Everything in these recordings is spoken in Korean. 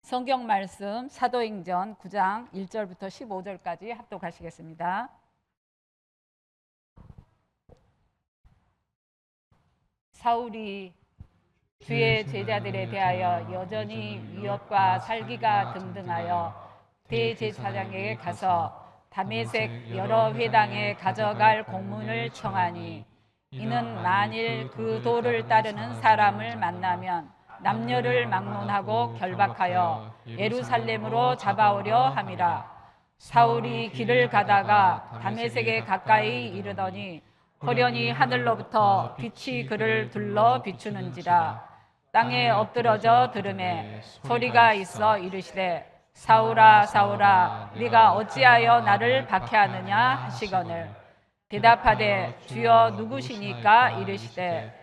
성경 말씀 사도행전 9장 1절부터 15절까지 합독하시겠습니다. 사울이 주의 제자들에 대하여 여전히 위협과 살기가 등등하여 대제사장에게 가서 다메섹 여러 회당에 가져갈 공문을 청하니, 이는 만일 그 도를 따르는 사람을 만나면 남녀를 막론하고 결박하여 예루살렘으로 잡아오려 함이라. 사울이 길을 가다가 다메섹에 가까이 이르더니 호련히 하늘로부터 빛이 그를 둘러 비추는지라. 땅에 엎드러져 들으매 소리가 있어 이르시되, 사울아 사울아 네가 어찌하여 나를 박해하느냐 하시거늘, 대답하되 주여 누구시니까 이르시되,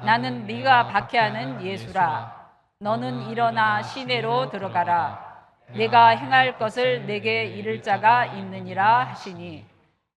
나는 네가 박해하는 예수라. 너는 일어나 시내로 들어가라. 내가 행할 것을 내게 이를 자가 있느니라 하시니,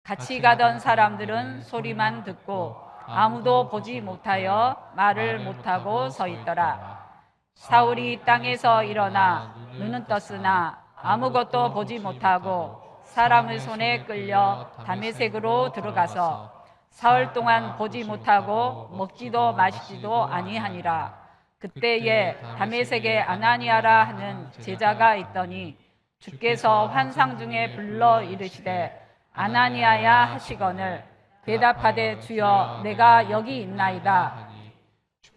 같이 가던 사람들은 소리만 듣고 아무도 보지 못하여 말을 못하고 서 있더라. 사울이 땅에서 일어나 눈은 떴으나 아무것도 보지 못하고 사람의 손에 끌려 다메섹으로 들어가서 사흘 동안 보지 못하고 먹지도 마시지도 아니하니라. 그때에 다메섹에 아나니아라 하는 제자가 있더니 주께서 환상 중에 불러 이르시되, 아나니아야 하시거늘, 대답하되 주여 내가 여기 있나이다.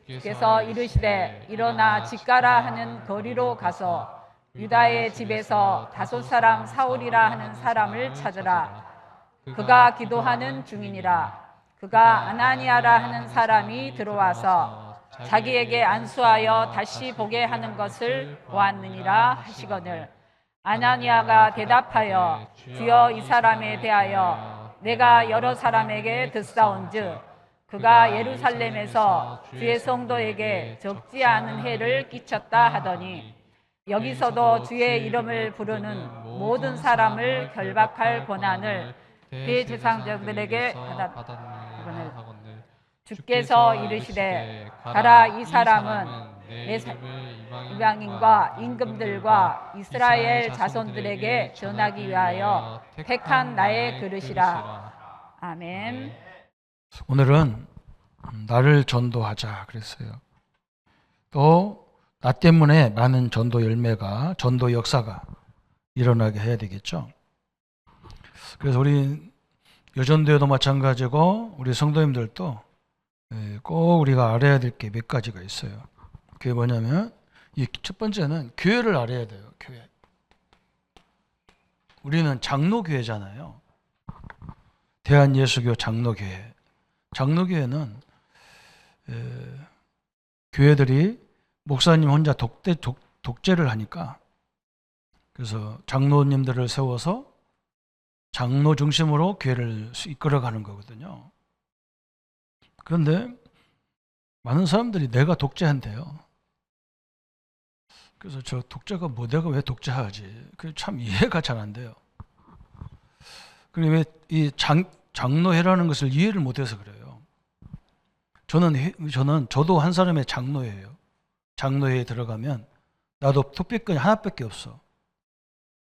주께서 이르시되, 일어나 집 가라 하는 거리로 가서 유다의 집에서 5 사람 사울이라 하는 사람을 찾으라. 그가 기도하는 중이니라. 그가 아나니아라 하는 사람이 들어와서 자기에게 안수하여 다시 보게 하는 것을 보았느니라 하시거늘, 아나니아가 대답하여 주여 이 사람에 대하여 내가 여러 사람에게 듣사온즉 그가 예루살렘에서 주의 성도에게 적지 않은 해를 끼쳤다 하더니, 여기서도 주의 이름을 부르는 모든 사람을 결박할 권한을 대제사장들에게 받았거늘, 주께서 이르시되 가라. 이 사람은 내 이방인과 임금들과 이스라엘 자손들에게 전하기 위하여 택한 나의 그릇이라. 아멘. 오늘은 나를 전도하자 그랬어요. 또 나 때문에 많은 전도 열매가, 전도 역사가 일어나게 해야 되겠죠. 그래서 우리 여전도에도 마찬가지고 우리 성도님들도 꼭 우리가 알아야 될 게 몇 가지가 있어요. 그게 뭐냐면, 이 첫 번째는 교회를 알아야 돼요. 교회. 우리는 장로교회잖아요. 대한예수교 장로교회. 장로교회는 교회들이 목사님 혼자 독재를 하니까, 그래서 장로님들을 세워서 장로 중심으로 교회를 이끌어가는 거거든요. 그런데 많은 사람들이 내가 독재한대요. 그래서 저 독재가 뭐, 내가 왜 독재하지? 그게 참 이해가 잘 안 돼요. 그리고 왜 이 장로회라는 것을 이해를 못해서 그래요. 저도 한 사람의 장로예요. 장로회에 들어가면 나도 특별권이 하나밖에 없어.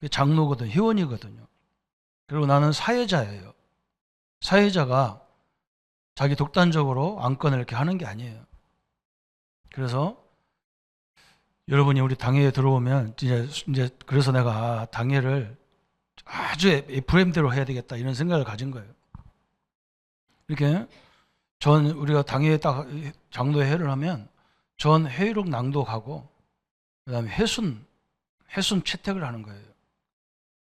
장로거든, 회원이거든요. 그리고 나는 사회자예요. 사회자가 자기 독단적으로 안건을 이렇게 하는 게 아니에요. 그래서 여러분이 우리 당회에 들어오면 이제 그래서 내가 당회를 아주 FM대로 해야 되겠다 이런 생각을 가진 거예요. 이렇게 우리가 당회에 딱 장로회를 하면 전 회의록 낭독하고, 그다음에 회순 채택을 하는 거예요.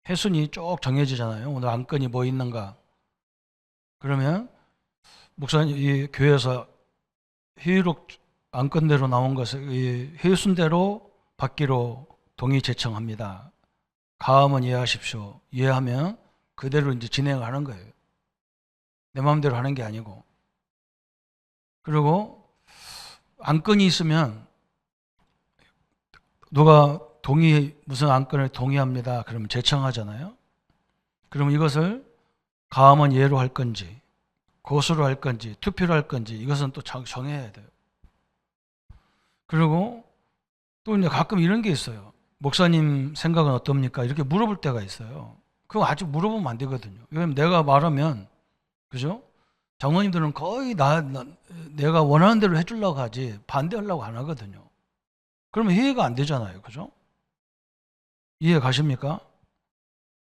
회순이 쭉 정해지잖아요. 오늘 안건이 뭐 있는가. 그러면 목사님, 이 교회에서 회의록 안건대로 나온 것을 이 회순대로 받기로 동의 제청합니다. 가음은 이해하십시오. 이해하면 그대로 이제 진행하는 거예요. 내 마음대로 하는 게 아니고. 그리고 안건이 있으면 누가 무슨 안건을 동의합니다. 그러면 제청하잖아요. 그러면 이것을 가음은 예로 할 건지, 고수로 할 건지, 투표로 할 건지, 이것은 또 정해야 돼요. 그리고 또 이제 가끔 이런 게 있어요. 목사님 생각은 어떻습니까? 이렇게 물어볼 때가 있어요. 그거 아직 물어보면 안 되거든요. 왜냐면 내가 말하면, 그죠? 장로님들은 거의 내가 원하는 대로 해주려고 하지 반대하려고 안 하거든요. 그러면 이해가 안 되잖아요. 그죠? 이해 가십니까?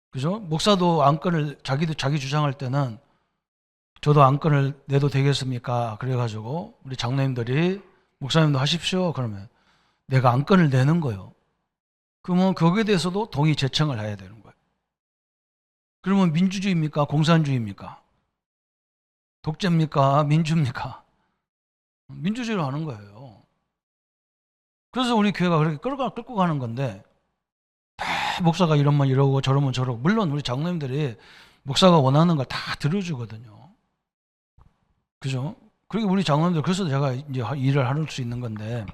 그죠? 목사도 안건을 자기 주장할 때는 저도 안건을 내도 되겠습니까? 그래가지고 우리 장로님들이 목사님도 하십시오. 그러면 내가 안건을 내는 거예요. 그러면 거기에 대해서도 동의 제청을 해야 되는 거예요. 그러면 민주주의입니까? 공산주의입니까? 독재입니까? 민주입니까? 민주주의로 하는 거예요. 그래서 우리 교회가 그렇게 끌고 가는 건데 다 목사가 이러면 이러고 저러면 저러고 물론 우리 장로님들이 목사가 원하는 걸 다 들어주거든요. 그죠? 그리고 우리 장로님들 그래서 제가 이제 일을 할 수 있는 건데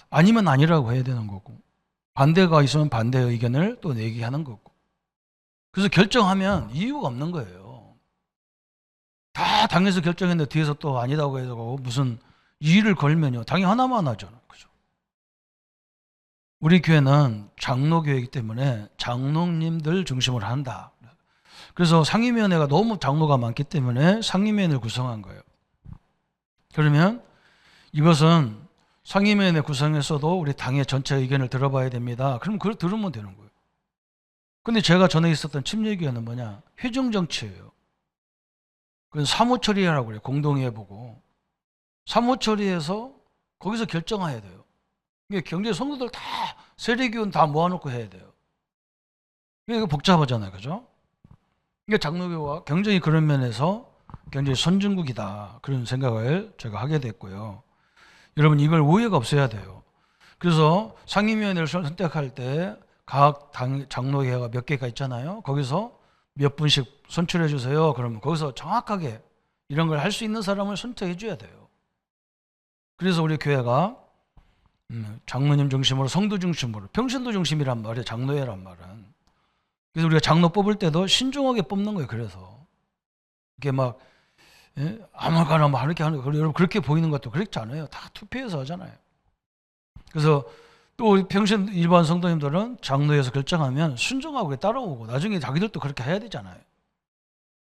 아니면 아니라고 해야 되는 거고 반대가 있으면 반대의 의견을 또 내게 하는 거고 그래서 결정하면 이유가 없는 거예요. 다 당에서 결정했는데 뒤에서 또 아니다고 해서 무슨 이의를 걸면요. 당이 하나만 하잖아요. 그죠? 우리 교회는 장로교회이기 때문에 장로님들 중심으로 한다. 그래서 상임위원회가 너무 장로가 많기 때문에 상임위원회를 구성한 거예요. 그러면 이것은 상임위원회 구성에서도 우리 당의 전체 의견을 들어봐야 됩니다. 그럼 그걸 들으면 되는 거예요. 근데 제가 전에 있었던 침례교회는 뭐냐? 회정정치예요. 그건 사무처리하라고 그래요. 공동의회 보고. 사무처리해서 거기서 결정해야 돼요. 이게 경제 성도들 다 세례교원 다 모아놓고 해야 돼요. 이게 복잡하잖아요. 그죠? 이게 장로교와 굉장히 그런 면에서 굉장히 선진국이다. 그런 생각을 제가 하게 됐고요. 여러분 이걸 오해가 없어야 돼요. 그래서 상임위원회를 선택할 때 각 장로회가 몇 개가 있잖아요. 거기서 몇 분씩 선출해 주세요. 그러면 거기서 정확하게 이런 걸 할 수 있는 사람을 선택해 줘야 돼요. 그래서 우리 교회가 장로님 중심으로 성도 중심으로 평신도 중심이란 말이에요. 장로회란 말은. 그래서 우리가 장로 뽑을 때도 신중하게 뽑는 거예요. 그래서 이게 막 아무거나 막 이렇게 하는 거 여러분 그렇게 보이는 것도 그렇지 않아요. 다 투표해서 하잖아요. 그래서 또 우리 평신 일반 성도님들은 장로회에서 결정하면 순종하고 따라오고 나중에 자기들도 그렇게 해야 되잖아요.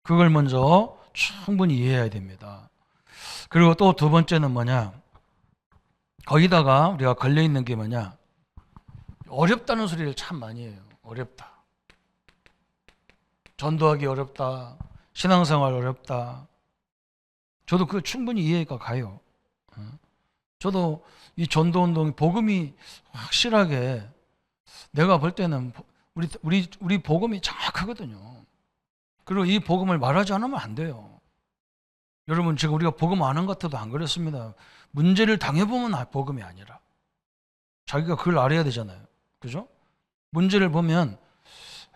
그걸 먼저 충분히 이해해야 됩니다. 그리고 또 두 번째는 뭐냐? 거기다가 우리가 걸려 있는 게 뭐냐? 어렵다는 소리를 참 많이 해요. 어렵다. 전도하기 어렵다. 신앙생활 어렵다. 저도 그 충분히 이해가 가요. 저도 이 전도운동 복음이 확실하게 내가 볼 때는 우리 복음이 정확하거든요. 그리고 이 복음을 말하지 않으면 안 돼요. 여러분 지금 우리가 복음 아는 것 같아도 안 그렇습니다. 문제를 당해보면 복음이 아니라 자기가 그걸 알아야 되잖아요. 그죠? 문제를 보면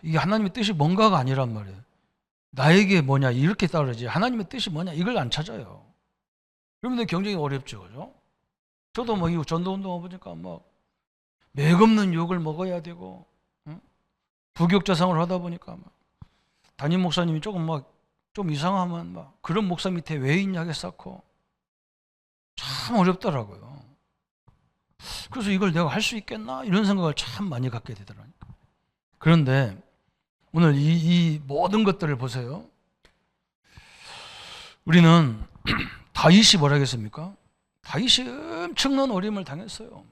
이게 하나님의 뜻이 뭔가가 아니란 말이에요. 나에게 뭐냐 이렇게 따르지 하나님의 뜻이 뭐냐 이걸 안 찾아요. 그러면 굉장히 어렵죠. 그죠? 저도 뭐 이 전도운동 보니까 뭐 맥없는 욕을 먹어야 되고 부격자상을 하다 보니까 막 담임 목사님이 조금 막 좀 이상하면 막 그런 목사 밑에 왜 있냐게 쌓고 참 어렵더라고요. 그래서 이걸 내가 할 수 있겠나 이런 생각을 참 많이 갖게 되더라고요. 그런데 오늘 이 모든 것들을 보세요. 우리는 다윗이 뭐라 했습니까? 다윗이 엄청난 어려움을 당했어요.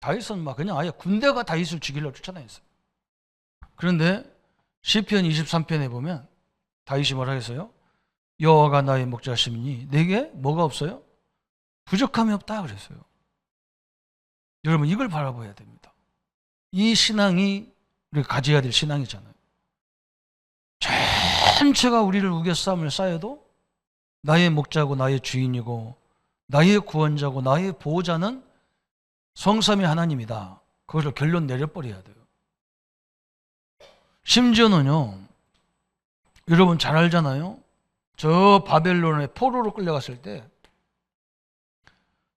다윗은 막 그냥 아예 군대가 다윗을 죽이려고 쫓아다녔어요. 그런데 시편 23편에 보면 다윗이 뭐라 했어요? 여호와가 나의 목자시니 내게 뭐가 없어요? 부족함이 없다 그랬어요. 여러분 이걸 바라봐야 됩니다. 이 신앙이 우리가 가져야 될 신앙이잖아요. 전체가 우리를 우겨싸움을 쌓여도 나의 목자고 나의 주인이고 나의 구원자고 나의 보호자는 성삼위 하나님이다. 그것을 결론 내려버려야 돼요. 심지어는요. 여러분 잘 알잖아요. 저 바벨론의 포로로 끌려갔을 때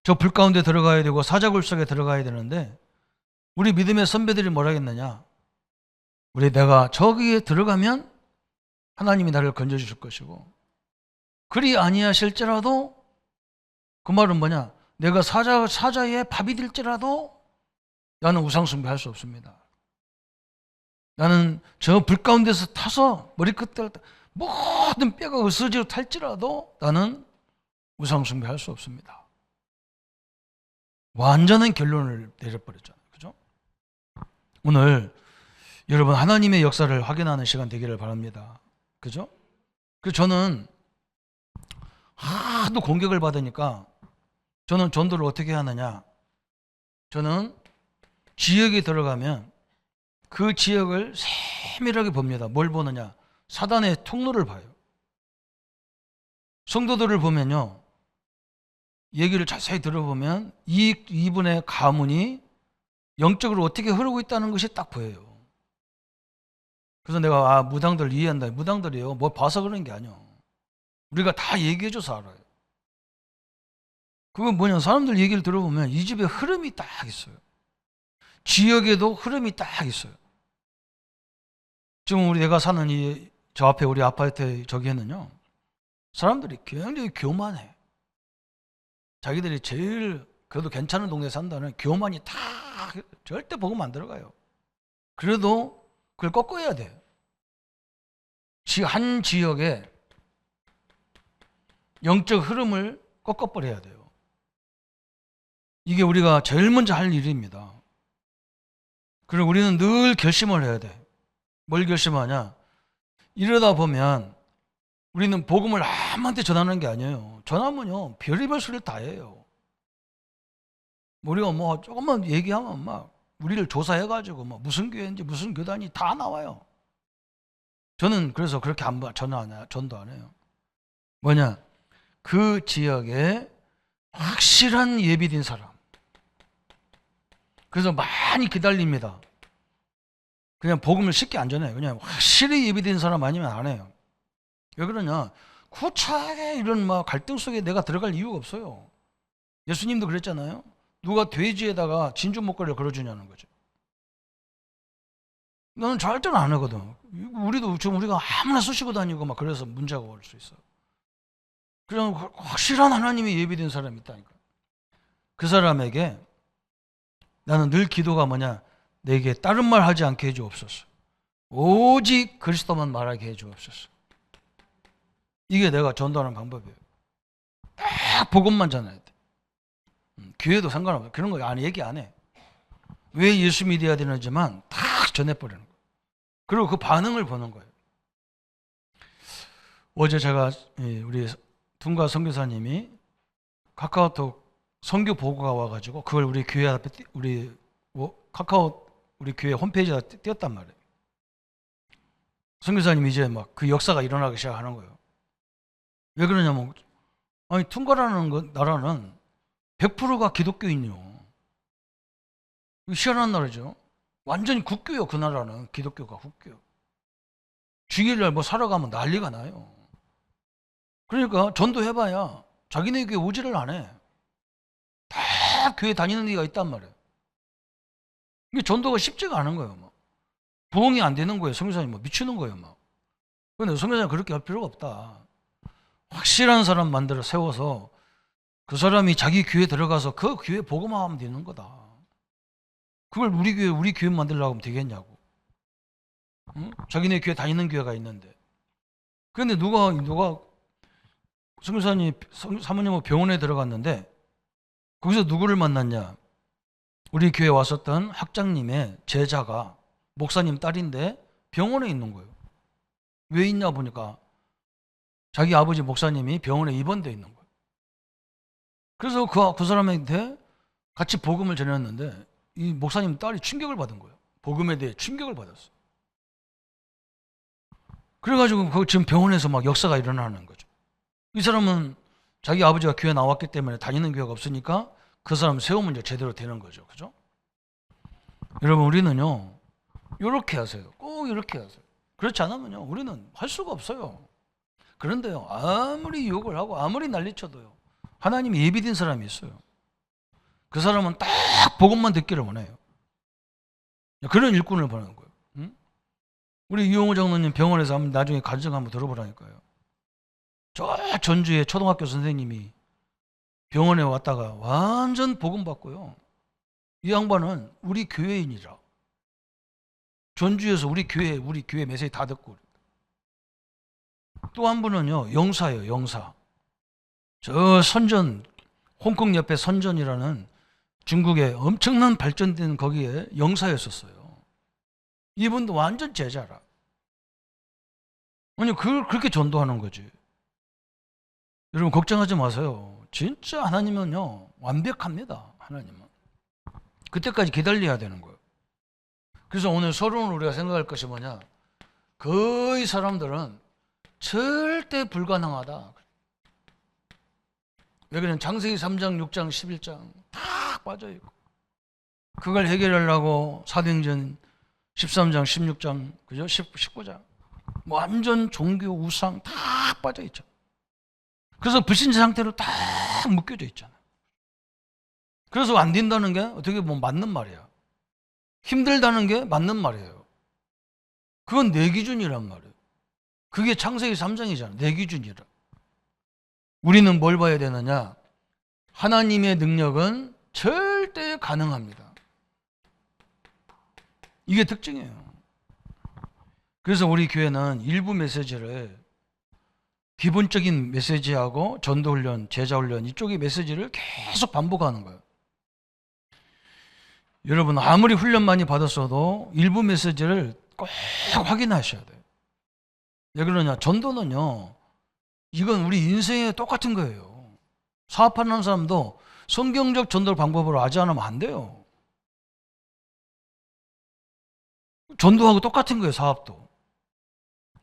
저 불 가운데 들어가야 되고 사자굴 속에 들어가야 되는데 우리 믿음의 선배들이 뭐라 했느냐. 내가 저기에 들어가면 하나님이 나를 건져주실 것이고 그리 아니하실지라도 그 말은 뭐냐. 내가 사자의 밥이 될지라도 나는 우상 숭배할 수 없습니다. 나는 저 불 가운데서 타서 머리끝을 모든 뼈가 으스러지고 탈지라도 나는 우상 숭배할 수 없습니다. 완전한 결론을 내려버렸잖아요. 그죠? 오늘 여러분 하나님의 역사를 확인하는 시간 되기를 바랍니다. 그죠? 그래서 저는 하도 공격을 받으니까 저는 전도를 어떻게 하느냐? 저는 지역에 들어가면 그 지역을 세밀하게 봅니다. 뭘 보느냐? 사단의 통로를 봐요. 성도들을 보면요, 얘기를 자세히 들어보면 이분의 가문이 영적으로 어떻게 흐르고 있다는 것이 딱 보여요. 그래서 내가 무당들 이해한다. 무당들이요, 뭐 봐서 그런 게 아니요. 우리가 다 얘기해줘서 알아요. 그건 뭐냐, 사람들 얘기를 들어보면 이 집에 흐름이 딱 있어요. 지역에도 흐름이 딱 있어요. 지금 내가 사는 저 앞에 우리 아파트 저기에는요, 사람들이 굉장히 교만해. 자기들이 제일 그래도 괜찮은 동네에 산다는 교만이 다 절대 복음 안 들어가요. 그래도 그걸 꺾어야 돼요. 한 지역에 영적 흐름을 꺾어버려야 돼요. 이게 우리가 제일 먼저 할 일입니다. 그리고 우리는 늘 결심을 해야 돼. 뭘 결심하냐? 이러다 보면 우리는 복음을 아무한테 전하는 게 아니에요. 전하면요, 별의별 소리를 다 해요. 우리가 뭐 조금만 얘기하면 막 우리를 조사해가지고 뭐 무슨 교회인지 무슨 교단이 다 나와요. 저는 그래서 그렇게 전도 안 해요. 뭐냐? 그 지역에 확실한 예비된 사람. 그래서 많이 기다립니다. 그냥 복음을 쉽게 안 전해요. 그냥 확실히 예비된 사람 아니면 안 해요. 왜 그러냐? 구차하게 이런 막 갈등 속에 내가 들어갈 이유가 없어요. 예수님도 그랬잖아요. 누가 돼지에다가 진주 목걸이를 걸어주냐는 거죠. 나는 절대로 안 하거든. 우리도 지금 우리가 아무나 쑤시고 다니고 막 그래서 문제가 올 수 있어. 그냥 확실한 하나님이 예비된 사람이 있다니까. 그 사람에게 나는 늘 기도가 뭐냐? 내게 다른 말 하지 않게 해주옵소서. 오직 그리스도만 말하게 해주옵소서. 이게 내가 전도하는 방법이에요. 딱 복음만 전해야 돼. 교회도 상관없어요. 그런 거 얘기 안 해. 왜 예수 믿어야 되는지만 딱 전해버리는 거예요. 그리고 그 반응을 보는 거예요. 어제 제가 우리 둔가 선교사님이 카카오톡 선교 보고가 와가지고 그걸 우리 교회 앞에 우리 교회 홈페이지에 띄웠단 말이에요. 선교사님이 이제 막 그 역사가 일어나기 시작하는 거예요. 왜 그러냐면, 아니 둔가라는 나라는 100%가 기독교인이요. 희한한 나라죠. 완전히 국교요. 그 나라는 기독교가 국교. 주일날 뭐 살아가면 난리가 나요. 그러니까 전도해봐야 자기네 교회 오지를 안 해. 다 교회 다니는 데가 있단 말이에요. 이게 전도가 쉽지가 않은 거예요. 막. 부흥이 안 되는 거예요. 선교사님 뭐 미치는 거예요. 막. 근데 선교사님 그렇게 할 필요가 없다. 확실한 사람 만들어 세워서 그 사람이 자기 교회 들어가서 그 교회 복음화하면 되는 거다. 그걸 우리 교회 만들려고 하면 되겠냐고. 응? 자기네 교회 다니는 교회가 있는데. 그런데 누가 선교사님 사모님하고 병원에 들어갔는데 거기서 누구를 만났냐? 우리 교회 왔었던 학장님의 제자가 목사님 딸인데 병원에 있는 거예요. 왜 있냐 보니까 자기 아버지 목사님이 병원에 입원돼 있는 거예요. 그래서 그 사람한테 같이 복음을 전했는데 이 목사님 딸이 충격을 받은 거예요. 복음에 대해 충격을 받았어요. 그래가지고 지금 병원에서 막 역사가 일어나는 거죠. 이 사람은 자기 아버지가 교회 나왔기 때문에 다니는 교회가 없으니까 그 사람 세우면 이제 제대로 되는 거죠. 그죠? 여러분, 우리는요, 이렇게 하세요. 꼭 이렇게 하세요. 그렇지 않으면요, 우리는 할 수가 없어요. 그런데요, 아무리 욕을 하고 아무리 난리쳐도요, 하나님이 예비된 사람이 있어요. 그 사람은 딱 복음만 듣기를 원해요. 그런 일꾼을 보내는 거예요. 응? 우리 이용호 장로님 병원에서 나중에 가정 한번 들어보라니까요. 저 전주에 초등학교 선생님이 병원에 왔다가 완전 복음 받고요. 이 양반은 우리 교회인이라. 전주에서 우리 교회 메시지 다 듣고. 또 한 분은요, 영사예요, 영사. 저 선전, 홍콩 옆에 선전이라는 중국의 엄청난 발전된 거기에 영사였었어요. 이분도 완전 제자라. 아니, 그렇게 전도하는 거지. 여러분, 걱정하지 마세요. 진짜 하나님은요, 완벽합니다. 하나님은. 그때까지 기다려야 되는 거예요. 그래서 오늘 서론을 우리가 생각할 것이 뭐냐? 거의 사람들은 절대 불가능하다. 왜 그러냐면 창세기 3장, 6장, 11장 다 빠져있고, 그걸 해결하려고 사도행전 13장, 16장, 그죠? 19장 완전 종교 우상 다 빠져있죠. 그래서 불신자 상태로 다 묶여져 있잖아요. 그래서 안 된다는 게 어떻게 보면 맞는 말이야. 힘들다는 게 맞는 말이에요. 그건 내 기준이란 말이에요. 그게 창세기 3장이잖아. 내 기준이라. 우리는 뭘 봐야 되느냐? 하나님의 능력은 절대 가능합니다. 이게 특징이에요. 그래서 우리 교회는 일부 메시지를, 기본적인 메시지하고 전도훈련, 제자훈련, 이쪽의 메시지를 계속 반복하는 거예요. 여러분, 아무리 훈련 많이 받았어도 일부 메시지를 꼭 확인하셔야 돼요. 왜 그러냐? 전도는요, 이건 우리 인생에 똑같은 거예요. 사업하는 사람도 성경적 전도 방법으로 하지 않으면 안 돼요. 전도하고 똑같은 거예요, 사업도.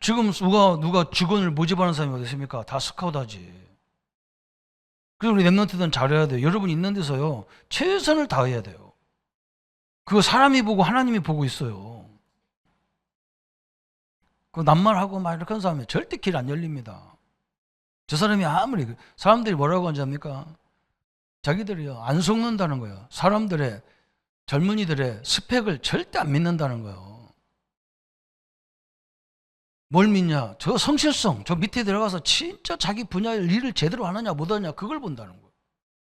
지금 누가 직원을 모집하는 사람이 어디 있습니까? 다 스카우트하지. 그래서 우리 랩런트들은 잘해야 돼요. 여러분 있는 데서요, 최선을 다해야 돼요. 그거 사람이 보고 하나님이 보고 있어요. 그 낱말하고 막 이렇게 하는 사람이 절대 길 안 열립니다. 저 사람이 아무리, 사람들이 뭐라고 하는지 압니까? 자기들이요, 안 속는다는 거예요. 사람들의, 젊은이들의 스펙을 절대 안 믿는다는 거예요. 뭘 믿냐? 저 성실성, 저 밑에 들어가서 진짜 자기 분야의 일을 제대로 하느냐 못하느냐 그걸 본다는 거예요.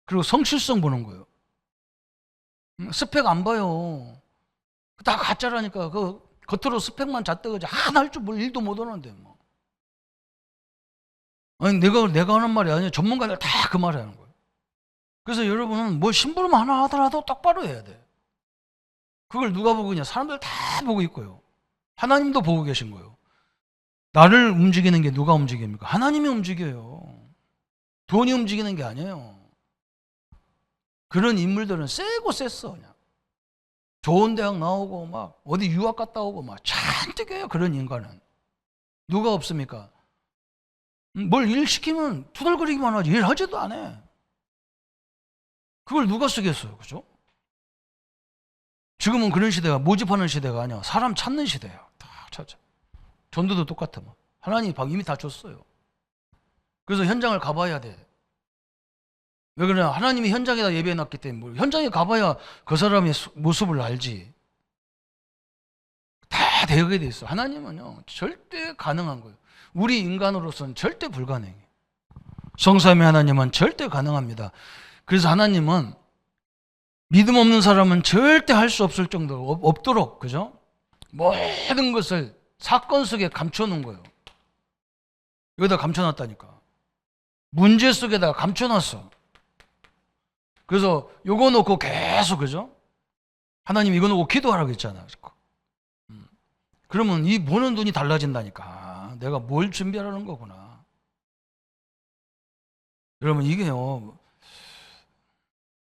그리고 성실성 보는 거예요. 스펙 안 봐요. 다 가짜라니까. 그 겉으로 스펙만 잣대가지 하나 할 줄 뭘 일도 못 하는데 뭐. 아니 내가 하는 말이 아니에요. 전문가들 다 그 말을 하는 거예요. 그래서 여러분은 뭐 심부름 하나 하더라도 똑바로 해야 돼. 그걸 누가 보고 있냐? 사람들 다 보고 있고요. 하나님도 보고 계신 거예요. 나를 움직이는 게 누가 움직입니까? 하나님이 움직여요. 돈이 움직이는 게 아니에요. 그런 인물들은 세고 셌어. 그냥 좋은 대학 나오고 막 어디 유학 갔다 오고 막 잔뜩 해요. 그런 인간은. 누가 없습니까? 뭘 일 시키면 투덜거리기만 하지 일 하지도 않아. 그걸 누가 쓰겠어요. 그죠? 지금은 그런 시대가 모집하는 시대가 아니야. 사람 찾는 시대야. 다 찾아. 전도도 똑같아. 뭐. 하나님이 이미 다 줬어요. 그래서 현장을 가봐야 돼. 왜 그러냐? 하나님이 현장에다 예배해놨기 때문에 현장에 가봐야 그 사람의 모습을 알지. 다 되게 돼 있어. 하나님은요 절대 가능한 거예요. 우리 인간으로서는 절대 불가능해. 성삼위 하나님은 절대 가능합니다. 그래서 하나님은 믿음 없는 사람은 절대 할 수 없을 정도로 없도록, 그죠? 모든 것을 사건 속에 감춰놓은 거예요. 여기다 감춰놨다니까. 문제 속에다가 감춰놨어. 그래서 요거 놓고 계속, 그죠? 하나님 이거 놓고 기도하라고 했잖아. 그러면 이 보는 눈이 달라진다니까. 내가 뭘 준비하라는 거구나. 여러분 이게요,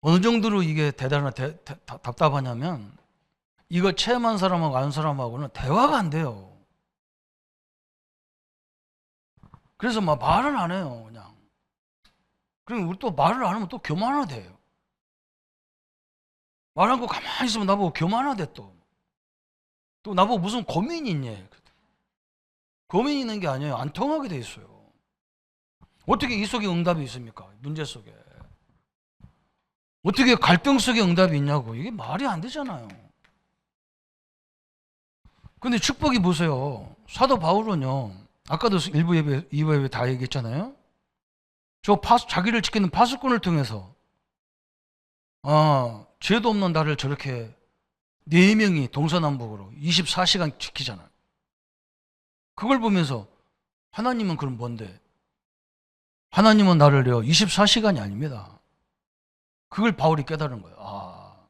어느 정도로 이게 답답하냐면, 이거 체험한 사람하고 아는 사람하고는 대화가 안 돼요. 그래서 막 말을 안 해요, 그냥. 그리고 우리 또 말을 안 하면 또 교만하대요. 말하고 가만히 있으면 나보고 교만하대 또. 또 나보고 무슨 고민이 있냐. 고민 있는 게 아니에요. 안 통하게 돼 있어요. 어떻게 이 속에 응답이 있습니까? 문제 속에. 어떻게 갈등 속에 응답이 있냐고. 이게 말이 안 되잖아요. 근데 축복이 보세요. 사도 바울은요, 아까도 1부 예배, 2부 예배 다 얘기했잖아요. 자기를 지키는 파수꾼을 통해서 죄도 없는 나를 저렇게 4명이 동서남북으로 24시간 지키잖아요. 그걸 보면서 하나님은 그럼 뭔데? 하나님은 나를요 24시간이 아닙니다. 그걸 바울이 깨달은 거예요.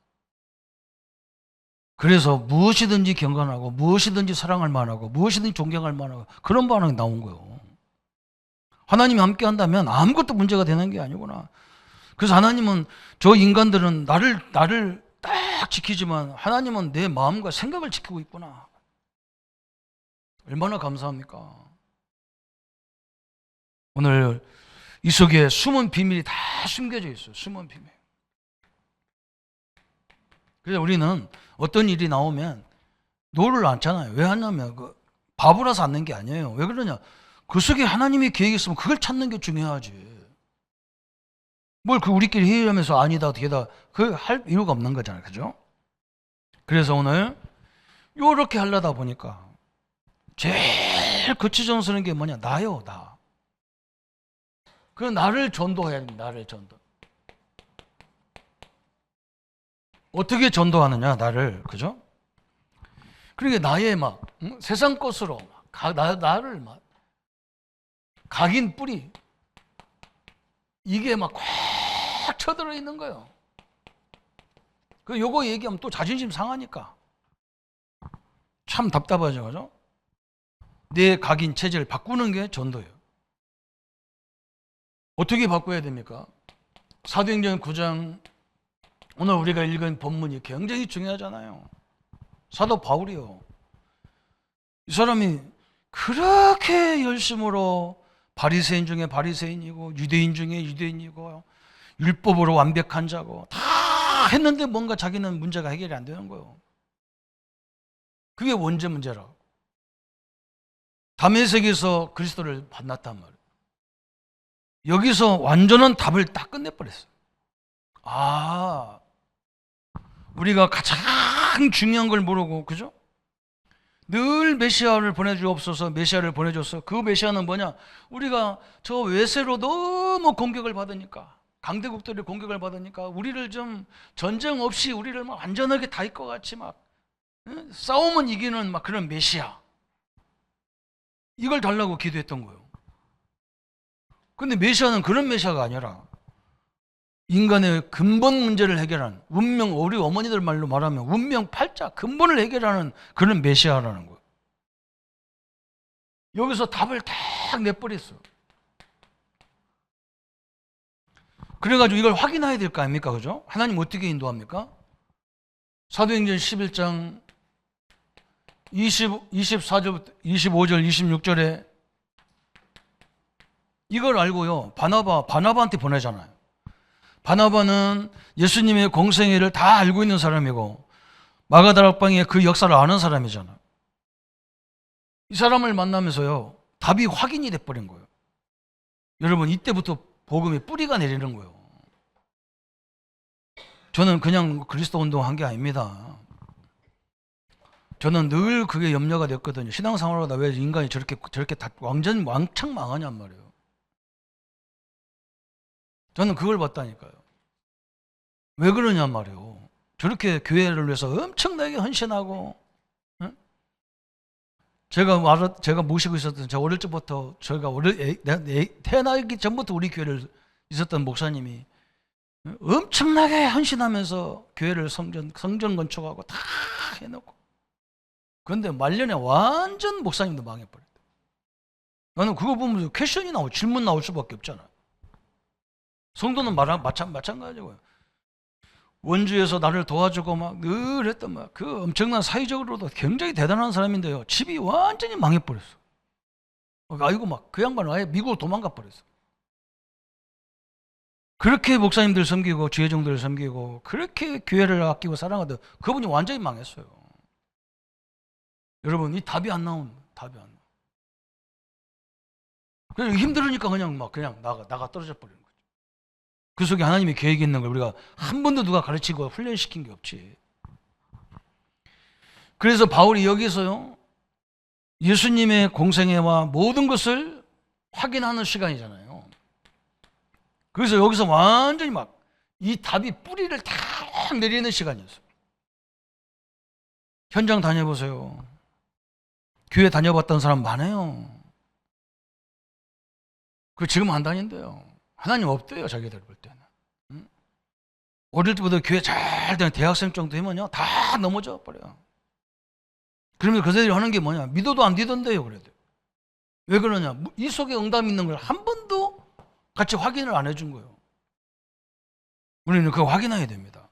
그래서 무엇이든지 경건하고 무엇이든지 사랑할 만하고 무엇이든지 존경할 만하고 그런 반응이 나온 거예요. 하나님이 함께 한다면 아무것도 문제가 되는 게 아니구나. 그래서 하나님은 저 인간들은 나를 딱 지키지만 하나님은 내 마음과 생각을 지키고 있구나. 얼마나 감사합니까? 오늘 이 속에 숨은 비밀이 다 숨겨져 있어요. 숨은 비밀. 그래서 우리는 어떤 일이 나오면 노를 않잖아요. 왜 하냐면 바보라서 않는 게 아니에요. 왜 그러냐? 그 속에 하나님의 계획이 있으면 그걸 찾는 게 중요하지. 뭘 우리끼리 회의하면서 아니다, 되다, 할 이유가 없는 거잖아요. 그죠? 그래서 오늘 요렇게 하려다 보니까 제일 거치장스러운 게 뭐냐? 나요, 나. 그 나를 전도해야 됩니다. 나를 전도. 어떻게 전도하느냐, 나를. 그죠? 그러니까 나의 세상 것으로 나를 각인 뿌리. 이게 꽉 쳐들어 있는 거예요. 요거 얘기하면 또 자존심 상하니까. 참 답답하죠, 그죠? 내 각인 체제를 바꾸는 게 전도예요. 어떻게 바꿔야 됩니까? 사도행전 9장, 오늘 우리가 읽은 본문이 굉장히 중요하잖아요. 사도 바울이요. 이 사람이 그렇게 열심으로 바리새인 중에 바리새인이고 유대인 중에 유대인이고 율법으로 완벽한 자고 다 했는데 뭔가 자기는 문제가 해결이 안 되는 거예요. 그게 원죄 문제라고. 다메섹에서 그리스도를 만났단 말이에요. 여기서 완전한 답을 딱 끝내버렸어요. 우리가 가장 중요한 걸 모르고, 그죠? 늘 메시아를 보내주옵소서, 메시아를 보내줬어. 그 메시아는 뭐냐? 우리가 저 외세로 너무 공격을 받으니까, 강대국들의 공격을 받으니까 우리를 좀 전쟁 없이 우리를 안전하게 다 할 것 같이 싸움은 이기는 그런 메시아. 이걸 달라고 기도했던 거예요. 근데 메시아는 그런 메시아가 아니라 인간의 근본 문제를 해결하는, 우리 어머니들 말로 말하면 운명 팔자 근본을 해결하는 그런 메시아라는 거예요. 여기서 답을 딱 내버렸어. 그래가지고 이걸 확인해야 될 거 아닙니까? 그죠? 하나님 어떻게 인도합니까? 사도행전 11장 24절부터 25절 26절에 이걸 알고요, 바나바한테 보내잖아요. 바나바는 예수님의 공생애를 다 알고 있는 사람이고 마가다락방의 그 역사를 아는 사람이잖아요. 이 사람을 만나면서요, 답이 확인이 돼버린 거예요. 여러분, 이때부터 복음의 뿌리가 내리는 거예요. 저는 그냥 그리스도 운동한 게 아닙니다. 저는 늘 그게 염려가 됐거든요. 신앙생활하다 왜 인간이 저렇게 다 왕창 망하냔 말이에요. 저는 그걸 봤다니까요. 왜 그러냔 말이에요. 저렇게 교회를 위해서 엄청나게 헌신하고, 응? 제가 모시고 있었던, 제가 어릴 적부터, 태어나기 전부터 우리 교회를 있었던 목사님이 엄청나게 헌신하면서 교회를 성전 건축하고 다 해놓고, 그런데 말년에 완전 목사님도 망해버렸다. 나는 그거 보면서 퀘션이 질문 나올 수밖에 없잖아. 성도는 마찬가지고요. 원주에서 나를 도와주고 늘 했던 그 엄청난 사회적으로도 굉장히 대단한 사람인데요, 집이 완전히 망해버렸어. 아이고 그 양반은 아예 미국으로 도망가 버렸어. 그렇게 목사님들 섬기고 주회종들을 섬기고 그렇게 교회를 아끼고 사랑하던 그분이 완전히 망했어요. 여러분, 이 답이 안 나온, 답이 안 나와. 그래서 힘들으니까 그냥 나가 떨어져 버리는 거죠. 그 속에 하나님의 계획이 있는 걸 우리가 한 번도 누가 가르치고 훈련시킨 게 없지. 그래서 바울이 여기서요, 예수님의 공생애와 모든 것을 확인하는 시간이잖아요. 그래서 여기서 완전히 이 답이 뿌리를 다 내리는 시간이었어요. 현장 다녀보세요. 교회 다녀봤던 사람 많아요. 그 지금 안 다닌대요. 하나님 없대요, 자기들 볼 때는. 응? 어릴 때부터 교회 잘 다니는 대학생 정도 되면요, 다 넘어져 버려요. 그러면 그들이 하는 게 뭐냐? 믿어도 안 믿던데요, 그래도. 왜 그러냐? 이 속에 응답이 있는 걸 한 번도 같이 확인을 안 해준 거예요. 우리는 그거 확인해야 됩니다.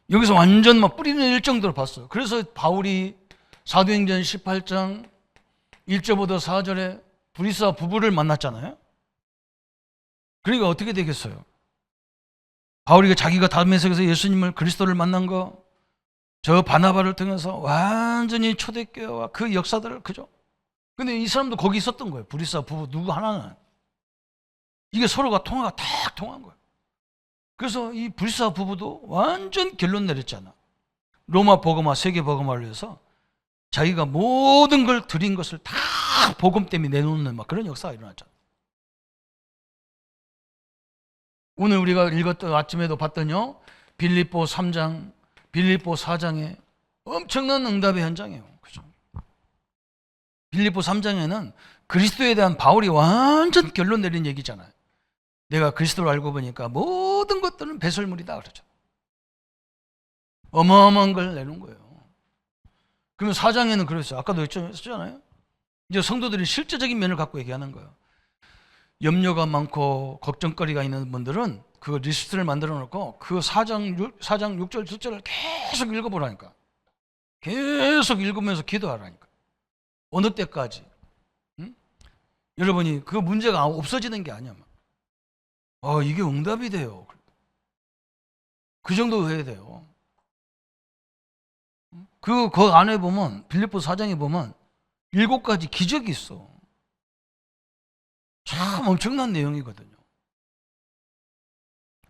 여기서 완전 막 뿌리 내릴 정도로 봤어요. 그래서 바울이 사도행전 18장 1절부터 4절에 브리스와 부부를 만났잖아요. 그러니까 어떻게 되겠어요? 바울이 자기가 다메섹에서 예수님을 그리스도를 만난 거, 저 바나바를 통해서 완전히 초대교회와 그 역사들을, 그죠? 근데 이 사람도 거기 있었던 거예요. 브리스와 부부 누구 하나는. 이게 서로가 통화가 탁 통한 거예요. 그래서 이 브리스와 부부도 완전 결론 내렸잖아. 로마 복음화, 세계 복음화를 위해서 자기가 모든 걸 드린 것을 다 복음 때문에 내놓는 막 그런 역사가 일어났잖아. 오늘 우리가 읽었던, 아침에도 봤더니요, 빌립보 3장, 빌립보 4장에 엄청난 응답의 현장이에요. 그죠? 빌립보 3장에는 그리스도에 대한 바울이 완전 결론 내린 얘기잖아요. 내가 그리스도를 알고 보니까 모든 것들은 배설물이다 그러죠. 어마어마한 걸 내놓은 거예요. 그러면 4장에는 그랬어요. 아까도 했잖아요. 이제 성도들이 실제적인 면을 갖고 얘기하는 거예요. 염려가 많고 걱정거리가 있는 분들은 그 리스트를 만들어 놓고 그 4장 6절 7절을 계속 읽어보라니까. 계속 읽으면서 기도하라니까. 어느 때까지. 응? 여러분이 그 문제가 없어지는 게 아니야. 이게 응답이 돼요. 그 정도 해야 돼요. 그 안에 보면, 빌립보 4장에 보면 7가지 기적이 있어. 참 엄청난 내용이거든요.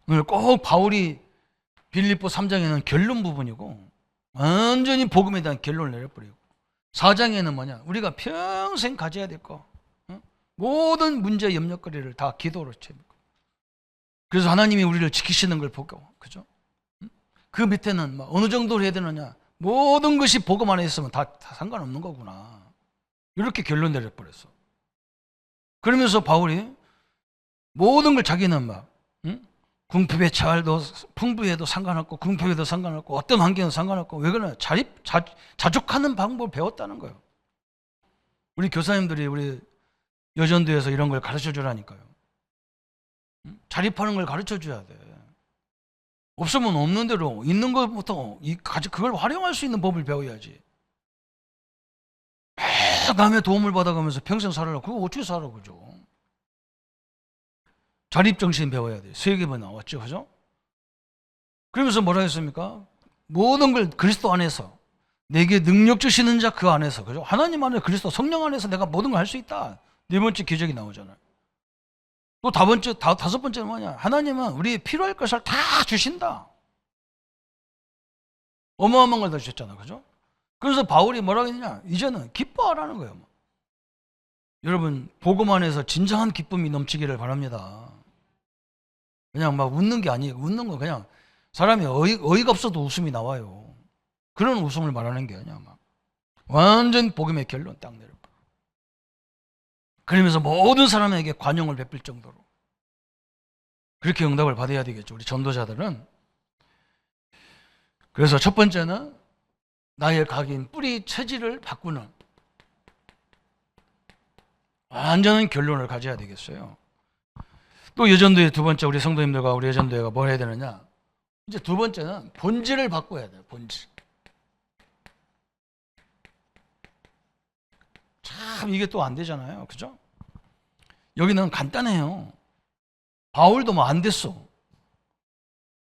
오늘 꼭 바울이 빌립보 3장에는 결론 부분이고, 완전히 복음에 대한 결론을 내려버리고, 4장에는 뭐냐? 우리가 평생 가져야 될 거, 모든 문제 염려거리를 다 기도로 채우고, 그래서 하나님이 우리를 지키시는 걸 보고, 그죠? 그 밑에는 어느 정도로 해야 되느냐? 모든 것이 복음 안에 있으면 다 상관없는 거구나. 이렇게 결론 내려버렸어. 그러면서 바울이 모든 걸 자기는 궁핍에 처해도 풍부해도 상관없고 궁핍에도 상관없고 어떤 환경에도 상관없고, 왜 그러냐? 자족하는 방법을 배웠다는 거예요. 우리 교사님들이 우리 여전도에서 이런 걸 가르쳐 주라니까요. 자립하는 걸 가르쳐 줘야 돼. 없으면 없는 대로 있는 것부터 그걸 활용할 수 있는 법을 배워야지. 남의 도움을 받아가면서 평생 살아라. 그거 어떻게 살아, 그죠? 자립정신 배워야 돼. 세계번 나왔죠, 그죠? 그러면서 뭐라 했습니까? 모든 걸 그리스도 안에서, 내게 능력 주시는 자 그 안에서, 그죠? 하나님 안에, 그리스도 성령 안에서 내가 모든 걸 할 수 있다. 4번째 기적이 나오잖아요. 또 다섯 번째는 뭐냐? 하나님은 우리 필요할 것을 다 주신다. 어마어마한 걸 다 주셨잖아, 그죠? 그래서 바울이 뭐라고 했느냐? 이제는 기뻐하라는 거예요. 여러분, 복음 안에서 진정한 기쁨이 넘치기를 바랍니다. 그냥 막 웃는 게 아니에요. 웃는 거 그냥 사람이 어이가 없어도 웃음이 나와요. 그런 웃음을 말하는 게 아니야. 완전 복음의 결론 딱 내려. 그러면서 모든 사람에게 관용을 베풀 정도로 그렇게 응답을 받아야 되겠죠, 우리 전도자들은. 그래서 첫 번째는 나의 각인, 뿌리 체질을 바꾸는 완전한 결론을 가져야 되겠어요. 또 여전도의 두 번째, 우리 성도님들과 우리 여전도회가 뭘 해야 되느냐? 이제 두 번째는 본질을 바꿔야 돼요. 본질. 참 이게 또 안 되잖아요, 그죠? 여기는 간단해요. 바울도 뭐 안 됐어.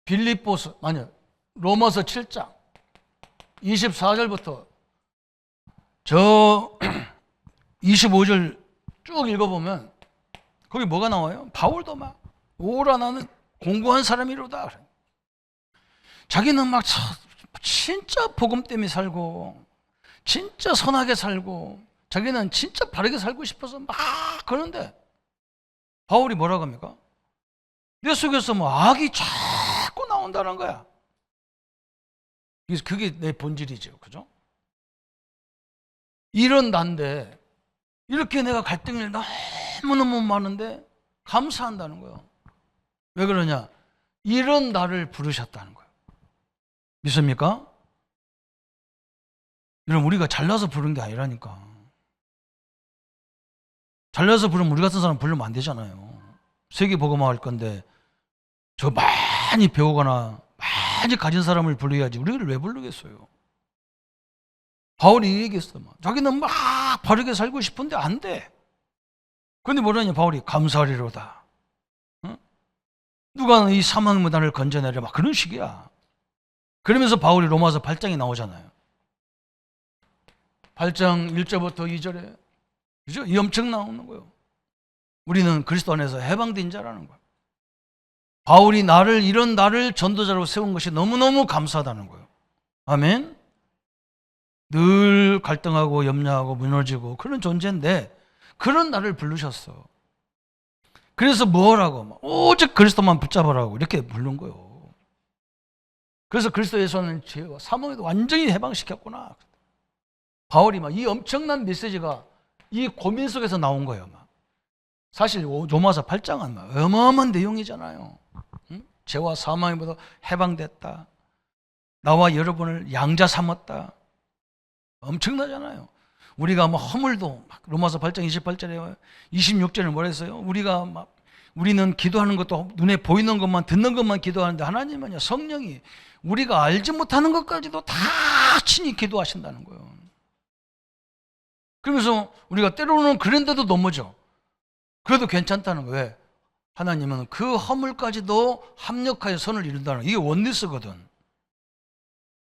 빌립보서, 로마서 7장 24절부터 저 25절 쭉 읽어보면 거기 뭐가 나와요? 바울도 오라 나는 공고한 사람이로다. 자기는 진짜 복음 때문에 살고 진짜 선하게 살고 자기는 진짜 바르게 살고 싶어서 막 그러는데 바울이 뭐라고 합니까? 내 속에서 악이 자꾸 나오는 나온다는 거야. 그래서 그게 내 본질이죠. 그죠? 이런 난데 이렇게 내가 갈등이 너무너무 많은데 감사한다는 거예요. 왜 그러냐? 이런 나를 부르셨다는 거예요. 믿습니까? 이런 우리가 잘나서 부른 게 아니라니까. 잘나서 부르면 우리 같은 사람 부르면 안 되잖아요. 세계복음화 할 건데 저 많이 배우거나 많이 가진 사람을 불러야지 우리를 왜 부르겠어요? 바울이 얘기했어. 자기는 막 바르게 살고 싶은데 안 돼. 그런데 뭐라냐? 바울이 감사하리로다. 응? 누가 이 사망의 무단을 건져내려 막 그런 식이야. 그러면서 바울이 로마서 8장에 나오잖아요. 8장 1절부터 2절에 그죠? 이 엄청 나오는 거예요. 우리는 그리스도 안에서 해방된 자라는 거예요. 바울이 이런 나를 전도자로 세운 것이 너무너무 감사하다는 거예요. 아멘. 늘 갈등하고 염려하고 무너지고 그런 존재인데 그런 나를 부르셨어. 그래서 뭐라고? 오직 그리스도만 붙잡으라고 이렇게 부른 거예요. 그래서 그리스도에서는 죄와 사망에도 완전히 해방시켰구나. 바울이 막 이 엄청난 메시지가 이 고민 속에서 나온 거예요. 막. 사실 로마서 8장은 막 어마어마한 내용이잖아요. 응? 죄와 사망에보다 해방됐다. 나와 여러분을 양자 삼았다. 엄청나잖아요. 우리가 뭐 허물도 막 로마서 8장 28절에 26절에 뭐라 했어요? 우리는 기도하는 것도 눈에 보이는 것만 듣는 것만 기도하는데 하나님은요 성령이 우리가 알지 못하는 것까지도 다 친히 기도하신다는 거예요. 그러면서 우리가 때로는 그런데도 넘어져. 그래도 괜찮다는 거예요. 왜? 하나님은 그 허물까지도 합력하여 선을 이룬다는 거예요. 이게 원리스거든.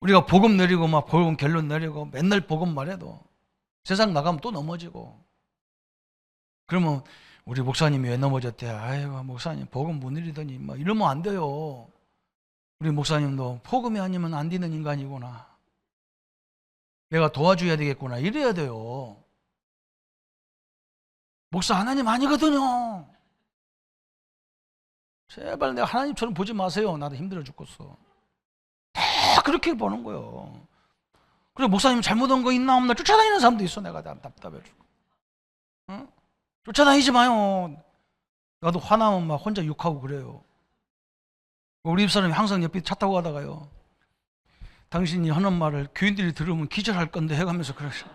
우리가 복음 내리고 막 복음 결론 내리고 맨날 복음 말해도 세상 나가면 또 넘어지고. 그러면 우리 목사님이 왜 넘어졌대? 아이고 목사님 복음 못 내리더니 막 이러면 안 돼요. 우리 목사님도 복음이 아니면 안 되는 인간이구나. 내가 도와줘야 되겠구나. 이래야 돼요. 목사 하나님 아니거든요. 제발 내가 하나님처럼 보지 마세요. 나도 힘들어 죽겠어. 다 그렇게 보는 거예요. 그래 목사님 잘못한 거 있나 없나 쫓아다니는 사람도 있어. 내가 답답해 죽고. 응? 쫓아다니지 마요. 나도 화나면 막 혼자 욕하고 그래요. 우리 집사람이 항상 옆에 차 타고 가다가요. 당신이 하는 말을 교인들이 들으면 기절할 건데 해가면서 그러셔.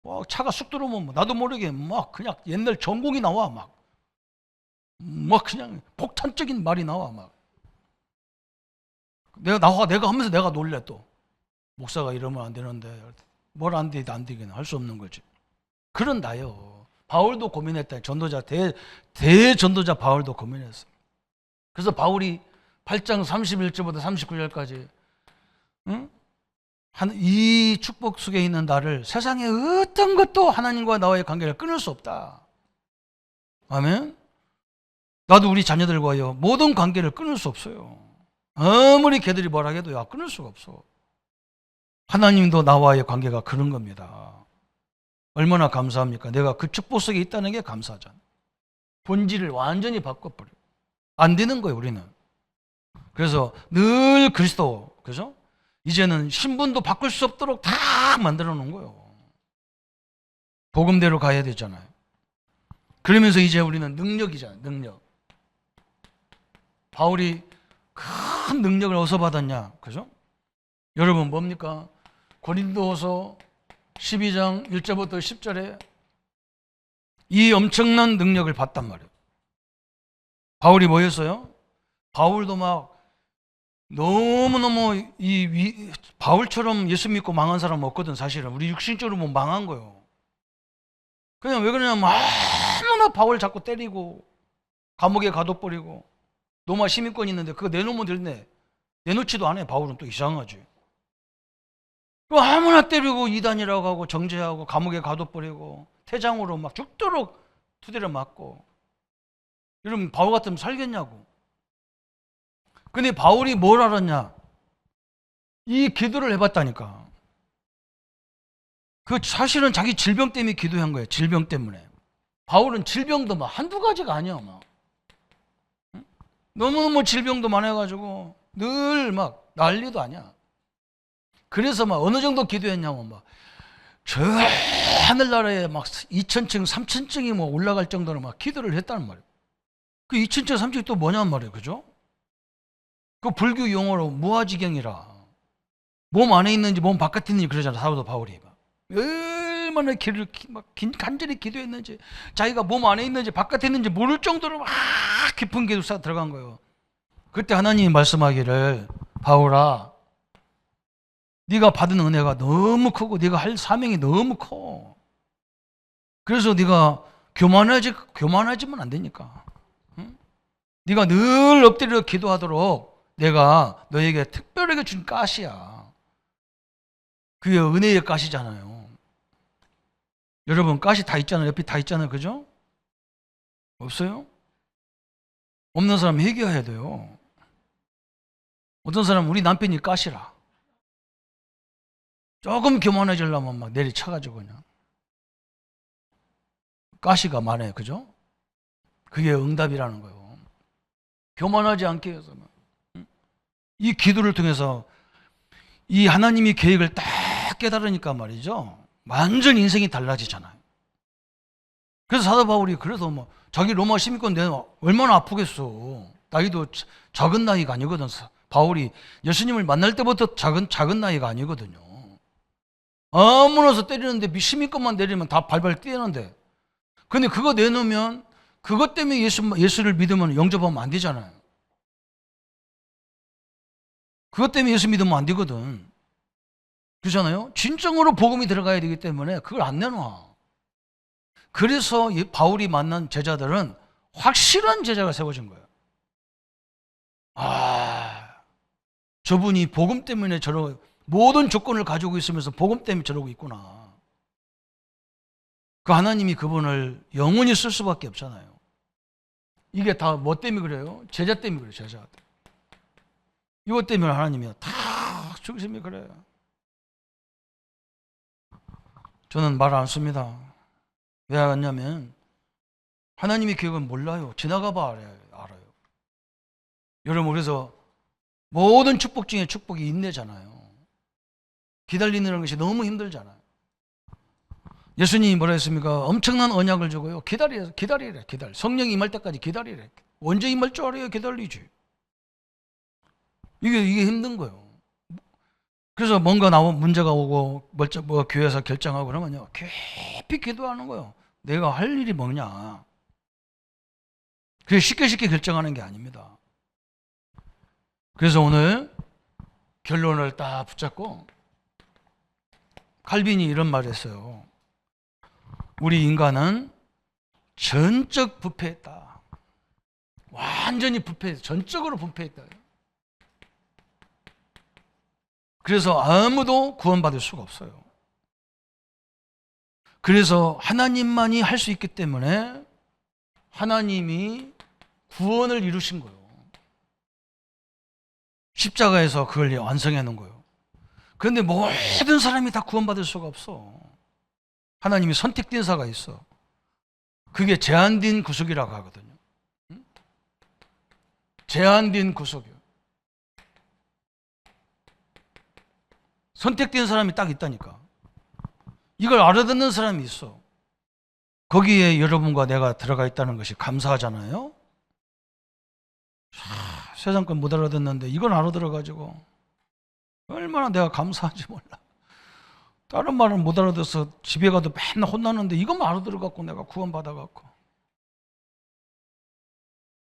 와, 차가 쑥 들어오면 나도 모르게 막 그냥 옛날 전곡이 나와 막 그냥 폭탄적인 말이 나와 막. 내가 하면서 내가 놀래 또. 목사가 이러면 안 되는데 뭘 안 되긴 할 수 없는 거지. 그런 나요. 바울도 고민했다. 전도자 대전도자 바울도 고민했어. 그래서 바울이 8장 31절부터 39절까지 응? 이 축복 속에 있는 나를 세상의 어떤 것도 하나님과 나와의 관계를 끊을 수 없다. 아멘. 나도 우리 자녀들과요 모든 관계를 끊을 수 없어요. 아무리 걔들이 뭐라 해도 끊을 수가 없어. 하나님도 나와의 관계가 그런 겁니다. 얼마나 감사합니까? 내가 그 축복 속에 있다는 게 감사하잖아. 본질을 완전히 바꿔버려. 안 되는 거예요, 우리는. 그래서 늘 그리스도, 그죠? 이제는 신분도 바꿀 수 없도록 다 만들어 놓은 거예요. 복음대로 가야 되잖아요. 그러면서 이제 우리는 능력이잖아요, 능력. 바울이 큰 능력을 어디서 받았냐, 그죠? 여러분 뭡니까? 고린도후서 12장 1절부터 10절에 이 엄청난 능력을 받단 말이에요. 바울이 뭐였어요? 바울도 막 너무너무 바울처럼 예수 믿고 망한 사람 없거든. 사실은 우리 육신적으로 뭐 망한 거예요. 그냥 왜 그러냐면 얼마나 바울 자꾸 때리고 감옥에 가둬버리고 로마 시민권이 있는데 그거 내놓으면 되네. 내놓지도 않아요. 바울은 또 이상하지. 아무나 때리고 이단이라고 하고 정죄하고 감옥에 가둬버리고 태장으로 막 죽도록 두드려 맞고 이러면 바울 같으면 살겠냐고. 근데 바울이 뭘 알았냐? 이 기도를 해봤다니까. 그 사실은 자기 질병 때문에 기도한 거예요. 질병 때문에. 바울은 질병도 막 한두 가지가 아니야. 막. 너무너무 질병도 많아가지고 늘 막 난리도 아니야. 그래서 막 어느 정도 기도했냐면 막 저 하늘나라에 막 2,000층, 3,000층이 뭐 올라갈 정도로 막 기도를 했다는 말이에요. 그 2,000층, 3,000층이 또 뭐냐는 말이에요. 그죠? 그 불교 용어로 무아지경이라. 몸 안에 있는지 몸 바깥에 있는지 그러잖아. 사도 바울이. 얼마나 간절히 기도했는지, 자기가 몸 안에 있는지 바깥에 있는지 모를 정도로 막 깊은 기도 싹 들어간 거예요. 그때 하나님이 말씀하기를, 바울아, 네가 받은 은혜가 너무 크고 네가 할 사명이 너무 커. 그래서 네가 교만하지면 안 되니까. 응? 네가 늘 엎드려 기도하도록 내가 너에게 특별하게 준 가시야. 그게 은혜의 가시잖아요. 여러분, 가시 다 있잖아요. 옆에 다 있잖아요. 그죠? 없어요? 없는 사람 회개해야 돼요. 어떤 사람은 우리 남편이 가시라. 조금 교만해지려면 막 내리쳐가지고 그냥. 가시가 많아요. 그죠? 그게 응답이라는 거예요. 교만하지 않게 해서. 이 기도를 통해서 이 하나님이 계획을 딱 깨달으니까 말이죠. 완전 인생이 달라지잖아요. 그래서 사도 바울이 그래서 뭐 자기 로마 시민권 내면 얼마나 아프겠어. 나이도 작은 나이가 아니거든. 바울이 예수님을 만날 때부터 작은 나이가 아니거든요. 아무나서 때리는데 시민권만 내리면 다 발발 뛰는데. 근데 그거 내놓으면 그것 때문에 예수를 믿으면 영접하면 안 되잖아요. 그것 때문에 예수 믿으면 안 되거든. 그렇잖아요? 진정으로 복음이 들어가야 되기 때문에 그걸 안 내놔. 그래서 바울이 만난 제자들은 확실한 제자가 세워진 거예요. 아, 저분이 복음 때문에 모든 조건을 가지고 있으면서 복음 때문에 저러고 있구나. 그 하나님이 그분을 영원히 쓸 수밖에 없잖아요. 이게 다 뭐 때문에 그래요? 제자 때문에 그래요. 제자. 이것 때문에 하나님이 다 중심이 그래요. 저는 말 안 씁니다. 왜 하냐면 하나님의 계획은 몰라요. 지나가 봐 알아요. 여러분, 그래서 모든 축복 중에 축복이 인내잖아요. 기다리는 것이 너무 힘들잖아요. 예수님이 뭐라 했습니까? 엄청난 언약을 주고요. 기다리래. 성령이 임할 때까지 기다리래. 언제 임할 줄 알아요? 기다리지. 이게 힘든 거예요. 그래서 뭔가 문제가 오고 교회에서 결정하고 그러면요, 깊이 기도하는 거예요. 내가 할 일이 뭐냐. 그게 쉽게 결정하는 게 아닙니다. 그래서 오늘 결론을 딱 붙잡고 칼빈이 이런 말을 했어요. 우리 인간은 전적 부패했다. 완전히 부패했다. 전적으로 부패했다. 그래서 아무도 구원받을 수가 없어요. 그래서 하나님만이 할 수 있기 때문에 하나님이 구원을 이루신 거예요. 십자가에서 그걸 완성해 놓은 거예요. 그런데 모든 사람이 다 구원받을 수가 없어. 하나님이 선택된 자가 있어. 그게 제한된 구속이라고 하거든요. 제한된 구속이요. 선택된 사람이 딱 있다니까. 이걸 알아듣는 사람이 있어. 거기에 여러분과 내가 들어가 있다는 것이 감사하잖아요. 세상 건 못 알아듣는데 이건 알아들어가지고 얼마나 내가 감사한지 몰라. 다른 말은 못 알아들어서 집에 가도 맨날 혼나는데 이것만 알아들어갖고 내가 구원받아갖고.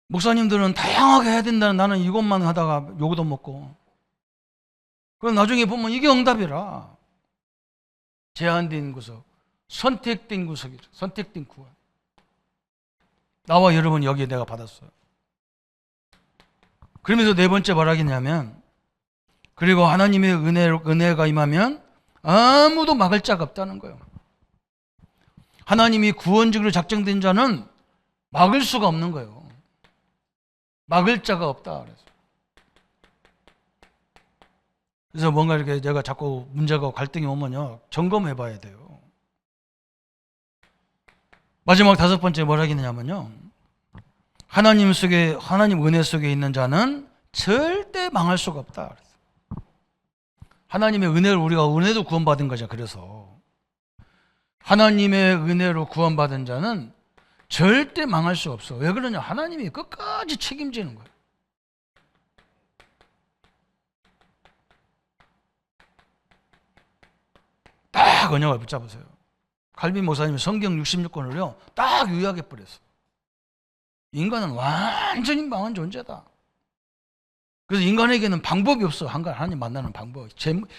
목사님들은 다양하게 해야 된다는, 나는 이것만 하다가 욕도 먹고. 그럼 나중에 보면 이게 응답이라. 제한된 구속, 선택된 구속이죠. 선택된 구원. 나와 여러분 여기에 내가 받았어요. 그러면서 네 번째 뭐라겠냐면, 그리고 하나님의 은혜가 임하면 아무도 막을 자가 없다는 거예요. 하나님이 구원적으로 작정된 자는 막을 수가 없는 거예요. 막을 자가 없다. 그래서 뭔가 이렇게 내가 자꾸 문제가 갈등이 오면요, 점검해 봐야 돼요. 마지막 다섯 번째 뭐라 하겠냐면요, 하나님 은혜 속에 있는 자는 절대 망할 수가 없다. 하나님의 은혜를 우리가 은혜도 구원받은 거죠. 그래서 하나님의 은혜로 구원받은 자는 절대 망할 수 없어. 왜 그러냐? 하나님이 끝까지 책임지는 거예요. 딱 언약을 붙잡으세요. 칼빈 목사님이 성경 66권을요 딱 요약해 버렸어. 인간은 완전히 망한 존재다. 그래서 인간에게는 방법이 없어. 하나님 만나는 방법,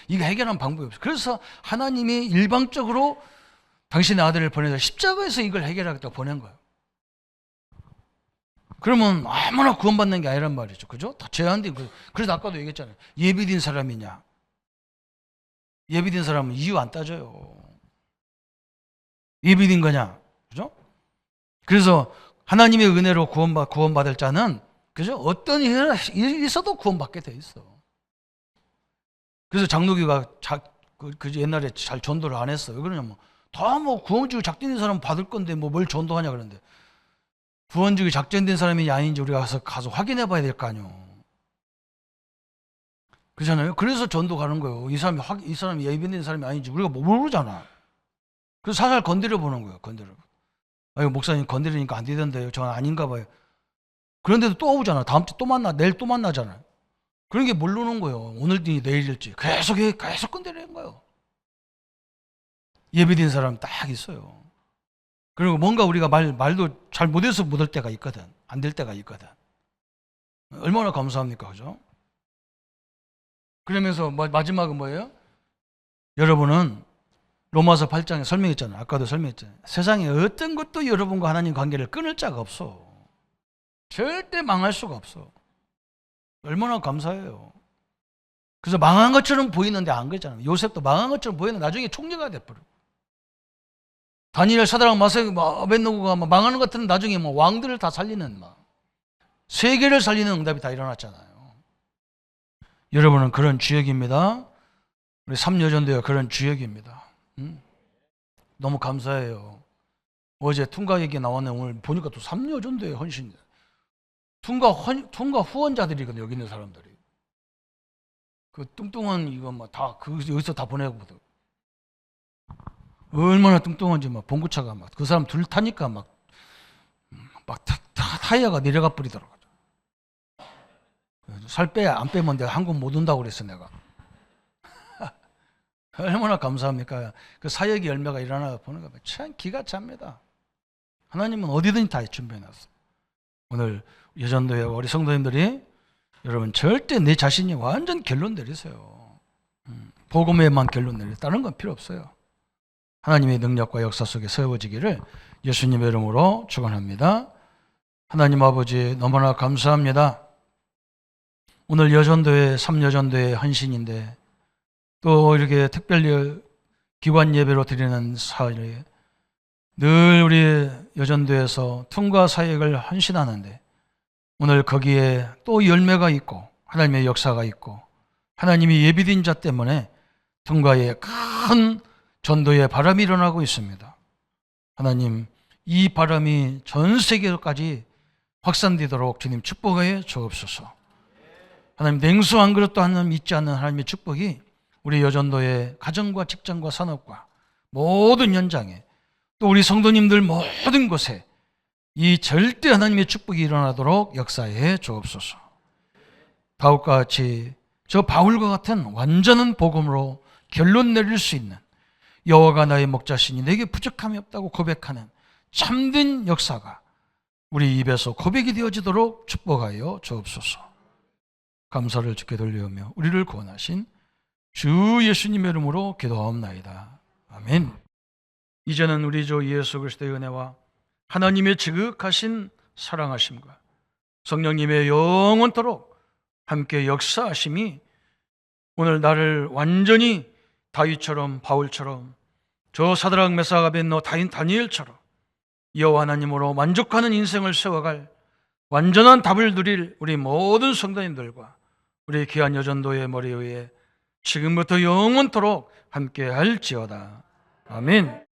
이거 해결하는 방법이 없어. 그래서 하나님이 일방적으로 당신의 아들을 보내서 십자가에서 이걸 해결하겠다고 보낸 거예요. 그러면 아무나 구원받는 게 아니란 말이죠. 그죠? 다 제한된 거예요. 그래서 아까도 얘기했잖아요. 예비된 사람이냐? 예비된 사람은 이유 안 따져요. 예비된 거냐? 그죠? 그래서 하나님의 은혜로 구원받을 자는, 그죠? 어떤 일이 있어도 구원받게 돼 있어. 그래서 장로교가 옛날에 잘 전도를 안 했어. 왜 그러냐면, 다 구원주의 작정된 사람 받을 건데 뭘 전도하냐 그러는데, 구원주의 작정된 사람인지 아닌지 우리가 가서 확인해 봐야 될 거 아니에요. 그렇잖아요. 그래서 전도 가는 거예요. 이 사람이 예비된 사람이 아닌지 우리가 모르잖아. 그래서 살살 건드려 보는 거예요. 아유, 목사님 건드리니까 안 되던데요. 저는 아닌가 봐요. 그런데도 또 오잖아. 다음 주 또 만나, 내일 또 만나잖아요. 그런 게 모르는 거예요. 오늘이 내일일지. 계속 건드리는 거예요. 예비된 사람 딱 있어요. 그리고 뭔가 우리가 말도 잘 못해서 못할 때가 있거든. 안 될 때가 있거든. 얼마나 감사합니까? 그죠? 그러면서 마지막은 뭐예요? 여러분은 로마서 8장에 설명했잖아요. 아까도 설명했잖아요. 세상에 어떤 것도 여러분과 하나님 관계를 끊을 자가 없어. 절대 망할 수가 없어. 얼마나 감사해요. 그래서 망한 것처럼 보이는데 안 그랬잖아요. 요셉도 망한 것처럼 보이는데 나중에 총리가 돼버려. 다니엘, 사드락, 메삭, 아벳느고가 망하는 것 같은 나중에 왕들을 다 살리는 세계를 살리는 응답이 다 일어났잖아요. 여러분은 그런 주역입니다. 우리 삼여전도가 그런 주역입니다. 너무 감사해요. 어제 통가 얘기 나왔네. 오늘 보니까 또 삼여전도의 헌신. 통가 후원자들이거든요. 여기 있는 사람들이. 그 뚱뚱한 이거 여기서 다 보내거든. 얼마나 뚱뚱한지 봉구차가 그 사람 둘 타니까 타이어가 내려가 버리더라고. 살 안 빼면 내가 한국 못 온다고 그랬어 내가. 얼마나 감사합니까? 그 사역의 열매가 일어나 보는 거 참 기가 찹니다. 하나님은 어디든지 다 준비해놨어. 오늘 여전도에 우리 성도님들이 여러분 절대 내 자신이 완전 결론 내리세요. 복음에만 결론 내리세요. 다른 건 필요 없어요. 하나님의 능력과 역사 속에 세워지기를 예수님의 이름으로 축원합니다. 하나님 아버지 너무나 감사합니다. 오늘 여전도회, 삼여전도회 헌신인데 또 이렇게 특별히 기관 예배로 드리는 사회에 늘 우리 여전도에서 통과 사역을 헌신하는데 오늘 거기에 또 열매가 있고 하나님의 역사가 있고 하나님이 예비된 자 때문에 통과에 큰 전도의 바람이 일어나고 있습니다. 하나님 이 바람이 전 세계로까지 확산되도록 주님 축복해 주옵소서. 하나님 냉수 한 그릇도 하나님 잊지 않는 하나님의 축복이 우리 여전도의 가정과 직장과 산업과 모든 현장에 또 우리 성도님들 모든 곳에 이 절대 하나님의 축복이 일어나도록 역사해 주옵소서. 다윗과 같이 저 바울과 같은 완전한 복음으로 결론 내릴 수 있는 여호와가 나의 목자시니 내게 부족함이 없다고 고백하는 참된 역사가 우리 입에서 고백이 되어지도록 축복하여 주옵소서. 감사를 주께 돌리오며 우리를 구원하신 주 예수님의 이름으로 기도하옵나이다. 아멘. 이제는 우리 주 예수 그리스도의 은혜와 하나님의 지극하신 사랑하심과 성령님의 영원토록 함께 역사하심이 오늘 나를 완전히 다윗처럼 바울처럼 저 사드락 메삭 아벳느고 다니엘처럼 여호와 하나님으로 만족하는 인생을 세워갈 완전한 답을 누릴 우리 모든 성도님들과 우리 귀한 여전도의 머리 위에 지금부터 영원토록 함께 할지어다. 아멘.